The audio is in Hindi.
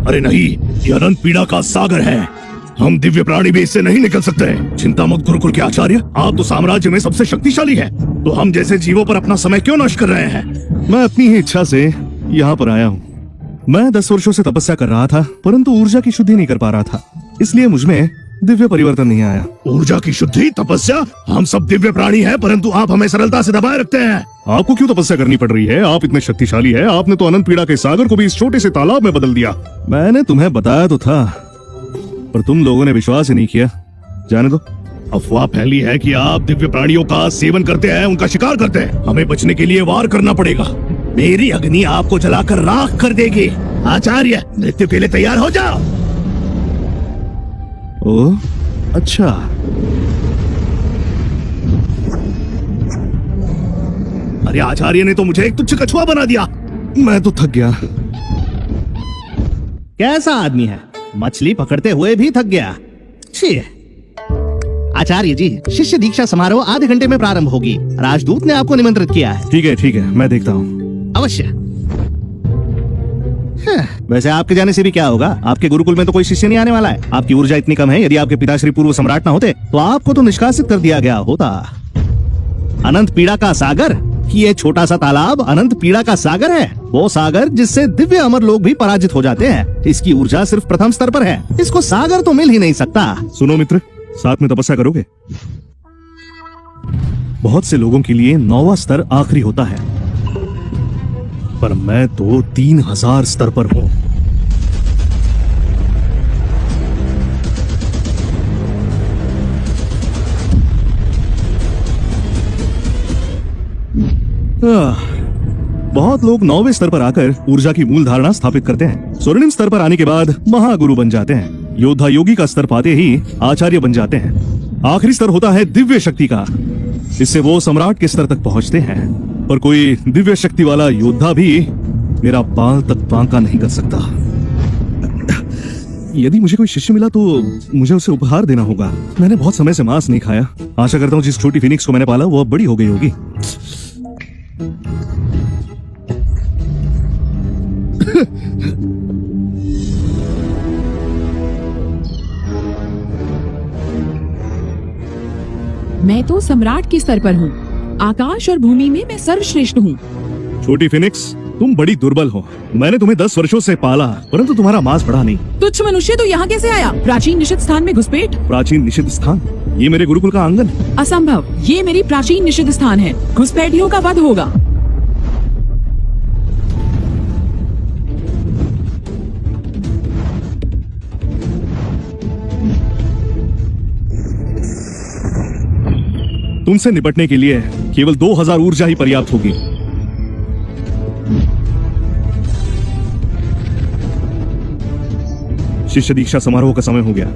अरे नहीं, ये अनंत पीड़ा का सागर है। हम दिव्य प्राणी भी इससे नहीं निकल सकते। चिंता मत गुरुकुल के आचार्य, आप तो साम्राज्य में सबसे शक्तिशाली हैं। तो हम जैसे जीवों पर अपना समय क्यों नष्ट कर रहे हैं? मैं अपनी ही इच्छा से यहाँ पर आया हूँ। मैं 10 वर्षों से तपस्या कर रहा था, परंतु ऊर्जा की शुद्धि नहीं कर पा रहा था, इसलिए मुझमें दिव्य परिवर्तन नहीं आया। ऊर्जा की शुद्धि, तपस्या? हम सब दिव्य प्राणी हैं, परंतु आप हमें सरलता से दबाए रखते हैं। आपको क्यों तपस्या करनी पड़ रही है? आप इतने शक्तिशाली हैं। आपने तो अनंत पीड़ा के सागर को भी इस छोटे से तालाब में बदल दिया। मैंने तुम्हें बताया तो था, पर तुम लोगों ने विश्वास ही नहीं किया। जाने दो। अफवाह फैली है कि आप दिव्य प्राणियों का सेवन करते हैं, उनका शिकार करते हैं। हमें बचने के लिए वार करना पड़ेगा। मेरी अग्नि आपको जलाकर राख कर देगी। आचार्य, मृत्यु के लिए तैयार हो जाओ। ओह, अच्छा। अरे आचार्य ने तो मुझे एक तुच्छ कछुआ बना दिया। मैं तो थक गया। कैसा आदमी है, मछली पकड़ते हुए भी थक गया। छी। आचार्य जी, शिष्य दीक्षा समारोह आधे घंटे में प्रारंभ होगी। राजदूत ने आपको निमंत्रित किया है। ठीक है, मैं देखता हूँ। अवश्य। वैसे आपके जाने से भी क्या होगा? आपके गुरुकुल में तो कोई शिष्य नहीं आने वाला है। आपकी ऊर्जा इतनी कम है, यदि आपके पिताश्री पूर्व सम्राट न होते तो आपको तो निष्कासित कर दिया गया होता। अनंत पीड़ा का सागर, ये छोटा सा तालाब अनंत पीड़ा का सागर है। वो सागर जिससे दिव्य अमर लोग भी पराजित हो जाते हैं। इसकी ऊर्जा सिर्फ प्रथम स्तर पर है। इसको सागर तो मिल ही नहीं सकता। सुनो मित्र, साथ में तपस्या करोगे? बहुत से लोगों के लिए 9वां स्तर आखिरी होता है, पर मैं तो 3000 स्तर पर हूं। बहुत लोग 9वें स्तर पर आकर ऊर्जा की मूल धारणा स्थापित करते हैं। स्वर्णिम स्तर पर आने के बाद महागुरु बन जाते हैं। योद्धा योगी का स्तर पाते ही आचार्य बन जाते हैं। आखिरी स्तर होता है दिव्य शक्ति का। इससे वो सम्राट के स्तर तक पहुंचते हैं। पर कोई दिव्य शक्ति वाला योद्धा भी मेरा बाल तक बांका नहीं कर सकता। यदि मुझे कोई शिष्य मिला तो मुझे उसे उपहार देना होगा। मैंने बहुत समय से मांस नहीं खाया। आशा करता हूँ जिस छोटी फिनिक्स को मैंने पाला वो अब बड़ी हो गई होगी। मैं तो सम्राट के स्तर पर हूँ। आकाश और भूमि में मैं सर्वश्रेष्ठ हूँ। छोटी फिनिक्स, तुम बड़ी दुर्बल हो। मैंने तुम्हें 10 वर्षों से पाला, परंतु तुम्हारा मांस बढ़ा नहीं। तुच्छ मनुष्य, तो यहाँ कैसे आया? प्राचीन निषिद्ध स्थान में घुसपैठ? प्राचीन निषिद्ध स्थान? ये मेरे गुरुकुल का आंगन है। असंभव, ये मेरी प्राचीन निषिद्ध स्थान है। घुसपैठियों का वध होगा। तुमसे निपटने के लिए केवल 2000 ऊर्जा ही पर्याप्त होगी। शिष्य दीक्षा समारोह का समय हो गया।